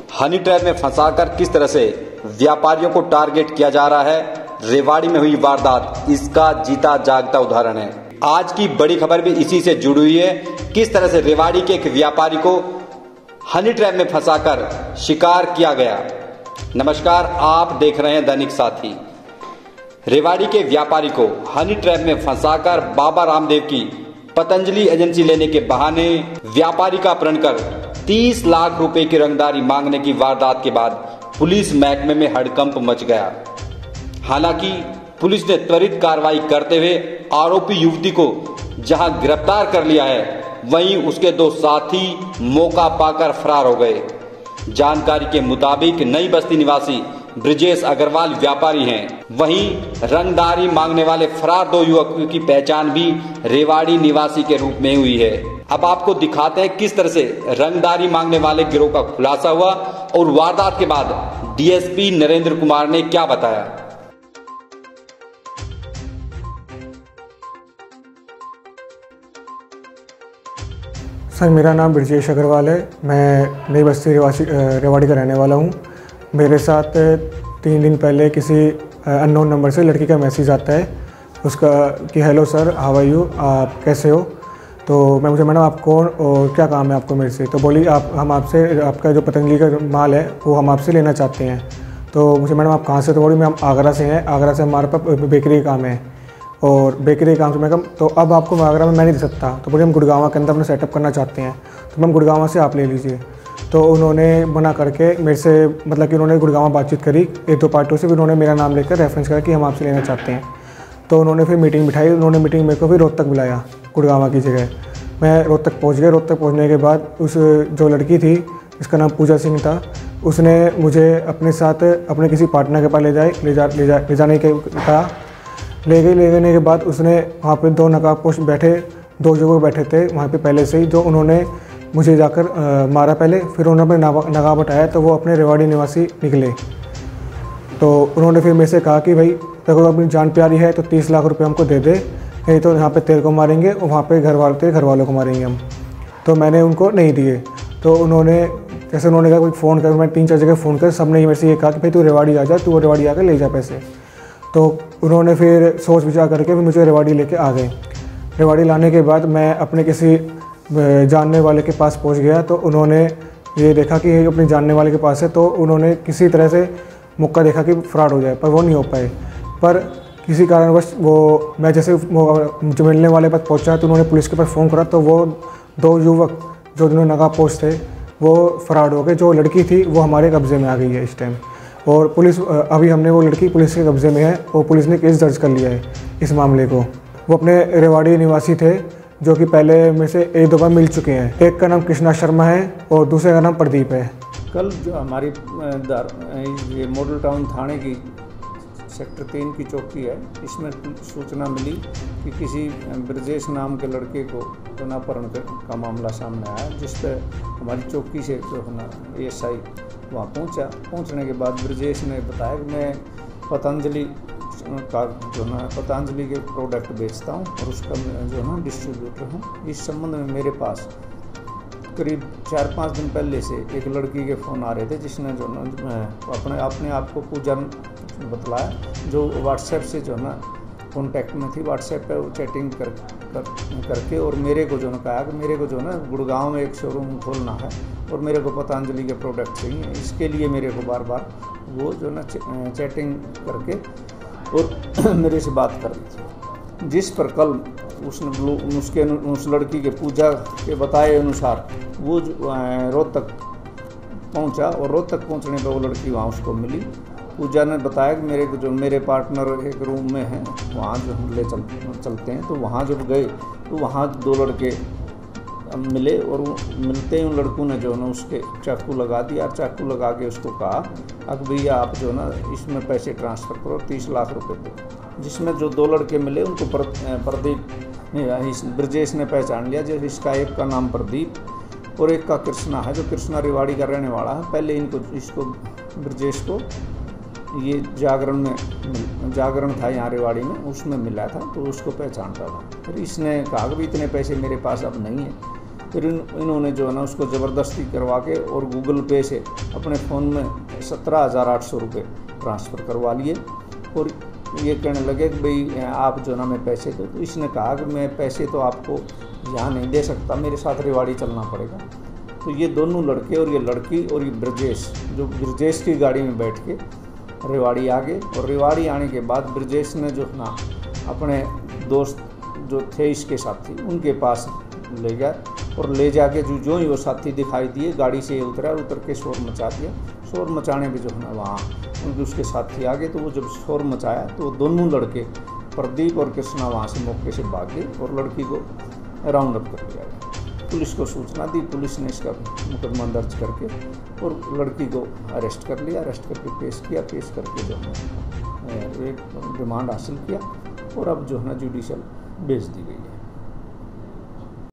Honey trap में फंसाकर किस तरह से व्यापारियों को टारगेट किया जा रहा है, रेवाड़ी में हुई वारदात इसका जीता जागता उदाहरण है। आज की बड़ी खबर भी इसी से जुड़ी हुई है। किस तरह से रेवाड़ी के एक व्यापारी को हनी ट्रैप में फंसाकर शिकार किया गया। नमस्कार, आप देख रहे हैं दैनिक साथी। रेवाड़ी के व्यापारी को हनी ट्रैप में फंसाकर बाबा रामदेव की पतंजलि एजेंसी लेने के बहाने व्यापारी का अपहरण कर 30 लाख रुपए की रंगदारी मांगने की वारदात के बाद पुलिस महकमे में हड़कंप मच गया। हालांकि पुलिस ने त्वरित कार्रवाई करते हुए आरोपी युवती को जहां गिरफ्तार कर लिया है, वहीं उसके 2 साथी मौका पाकर फरार हो गए। जानकारी के मुताबिक नई बस्ती निवासी ब्रजेश अग्रवाल व्यापारी हैं। वहीं रंगदारी मांगने वाले फरार 2 युवकों की पहचान भी रेवाड़ी निवासी के रूप में हुई है। अब आपको दिखाते हैं किस तरह से रंगदारी मांगने वाले गिरोह का खुलासा हुआ और वारदात के बाद डीएसपी नरेंद्र कुमार ने क्या बताया। सर, मेरा नाम ब्रजेश अग्रवाल है। मैं नई बस्ती रेवाड़ी का रहने वाला हूँ। मेरे साथ 3 दिन पहले किसी अननोन नंबर से लड़की का मैसेज आता है उसका कि hello sir, how are you, आप कैसे हो। तो मुझे मैडम आप कौन और क्या काम है आपको मेरे से। तो बोली हम आपसे आपका जो पतंजलि का माल है वो हम आपसे लेना चाहते हैं। तो मुझे मैडम आप कहाँ से। तो बोली मैं हम आगरा से हैं, आगरा से हमारे पास बेकरी का काम है और बेकरी काम से मैं कम तो अब आपको आगरा में मैं नहीं दे सकता। तो बोले हम गुड़गांव के अंदर अपना सेटअप करना चाहते हैं, तो मैम गुड़गांव से आप ले लीजिए। तो उन्होंने मना करके मेरे से मतलब कि उन्होंने गुड़गांव बातचीत करी 1-2 पार्टियों से, भी उन्होंने मेरा नाम लेकर रेफरेंस करा कि हम आपसे लेना चाहते हैं। तो उन्होंने फिर मीटिंग बिठाई। उन्होंने मीटिंग मेरे को फिर रोहतक बुलाया, गुड़गांव की जगह। मैं रोहतक पहुँच गया। रोहतक पहुँचने के बाद उस जो लड़की थी जिसका नाम पूजा सिंह था, उसने मुझे अपने साथ अपने किसी पार्टनर के पास ले जाने के कहा। ले गए के बाद उसने वहाँ पे 2 नकाबपोश बैठे 2 युवक बैठे थे वहाँ पे पहले से ही, जो उन्होंने मुझे जाकर मारा पहले। फिर उन्होंने नकाब हटाया तो वो अपने रेवाड़ी निवासी निकले। तो उन्होंने फिर मेरे से कहा कि भाई देखो अपनी जान प्यारी है तो 30 लाख रुपए हमको दे दे, नहीं तो यहाँ पे तेरे को मारेंगे और वहाँ पे तेरे घर वालों को मारेंगे हम। तो मैंने उनको नहीं दिए। तो उन्होंने जैसे उन्होंने कहा कोई फ़ोन कर, मैं 3-4 जगह फ़ोन कर, सबने मेरे से ये कहा कि भाई तू रेवाड़ी आ जा, तू रेवाड़ी आकर ले जा पैसे। तो उन्होंने फिर सोच विचार करके फिर मुझे रेवाड़ी लेके आ गए। रेवाड़ी लाने के बाद मैं अपने किसी जानने वाले के पास पहुंच गया। तो उन्होंने ये देखा कि अपने जानने वाले के पास है, तो उन्होंने किसी तरह से मौका देखा कि फ्रॉड हो जाए, पर वो नहीं हो पाए। पर किसी कारणवश वो मैं जैसे जो मिलने वाले पास पहुंचा तो उन्होंने पुलिस के पास फ़ोन करा। तो वो 2 युवक जो जिन्होंने नकाबपोश थे वो फ्रॉड हो गए। जो लड़की थी वो हमारे कब्ज़े में आ गई है इस टाइम, और पुलिस अभी हमने वो लड़की पुलिस के कब्ज़े में है और पुलिस ने केस दर्ज कर लिया है इस मामले को। वो अपने रेवाड़ी निवासी थे जो कि पहले में से 1-2 बार मिल चुके हैं। एक का नाम कृष्णा शर्मा है और दूसरे का नाम प्रदीप है। कल जो हमारी ये मॉडल टाउन थाने की सेक्टर 3 की चौकी है, इसमें सूचना मिली कि किसी ब्रजेश नाम के लड़के को अपहरण का मामला सामने आया, जिस पर हमारी चौकी से जो है ना ASI वहाँ पहुँचा। पहुँचने के बाद ब्रजेश ने बताया कि मैं पतंजलि का जो है ना पतंजलि के प्रोडक्ट बेचता हूँ और उसका जो है ना डिस्ट्रीब्यूटर हूँ। इस संबंध में मेरे पास करीब 4-5 दिन पहले से एक लड़की के फ़ोन आ रहे थे, जिसने जो ना अपने आप को पूजा बतलाया, जो व्हाट्सएप से जो है ना कॉन्टैक्ट में थी। व्हाट्सएप पे वो चैटिंग करके और मेरे को जो ना कहा कि मेरे को जो ना गुड़गांव में एक शोरूम खोलना है और मेरे को पतंजलि के प्रोडक्ट चाहिए। इसके लिए मेरे को बार वो जो ना चैटिंग करके और मेरे से बात कर रही थी, जिस पर कल उस लड़की के पूजा के बताए अनुसार वो रोहतक पहुंचा और रोहतक पहुंचने पर वो लड़की वहाँ उसको मिली। पूजा ने बताया कि मेरे पार्टनर एक रूम में हैं, वहाँ जो हम ले चलते हैं। तो वहाँ जब गए तो वहाँ 2 लड़के मिले और मिलते ही उन लड़कों ने जो ना उसके चाकू लगा दिया। चाकू लगा के उसको कहा अब भैया आप जो ना इसमें पैसे ट्रांसफ़र करो, 30 लाख रुपए दो। जिसमें जो 2 लड़के मिले उनको प्रदीप ब्रजेश ने पहचान लिया। जो इसका एक का नाम प्रदीप और एक का कृष्णा है, जो कृष्णा रेवाड़ी का रहने वाला है। पहले इसको ब्रजेश को ये जागरण था यहाँ रेवाड़ी में, उसमें मिला था तो उसको पहचानता था। फिर इसने कहा कि इतने पैसे मेरे पास अब नहीं है, फिर इन्होंने जो है ना उसको ज़बरदस्ती करवा के और गूगल पे से अपने फ़ोन में 17,800 रुपये ट्रांसफ़र करवा लिए और ये कहने लगे कि भाई आप जो ना मैं पैसे दो। तो इसने कहा कि मैं पैसे तो आपको यहाँ नहीं दे सकता, मेरे साथ रेवाड़ी चलना पड़ेगा। तो ये दोनों लड़के और ये लड़की और ये ब्रजेश, जो ब्रजेश की गाड़ी में बैठ के रेवाड़ी आ गए। और रेवाड़ी आने के बाद ब्रजेश ने जो ना अपने दोस्त जो थे इसके साथी उनके पास ले गया और ले जाके जो ही वो साथी दिखाई दिए गाड़ी से उतरा और उतर के शोर मचा दिया। शोर मचाने पे जो है ना वहाँ उनके उसके साथी आ गए। तो वो जब शोर मचाया तो दोनों लड़के प्रदीप और कृष्णा वहाँ से मौके से भाग गए और लड़की को राउंड अप कर दिया गया। पुलिस को सूचना दी, पुलिस ने इसका मुकदमा दर्ज करके और लड़की को अरेस्ट कर लिया। अरेस्ट करके पेश किया, पेश करके जो है एक रिमांड हासिल किया और अब जो है ना जुडिशियल भेज दी गई है।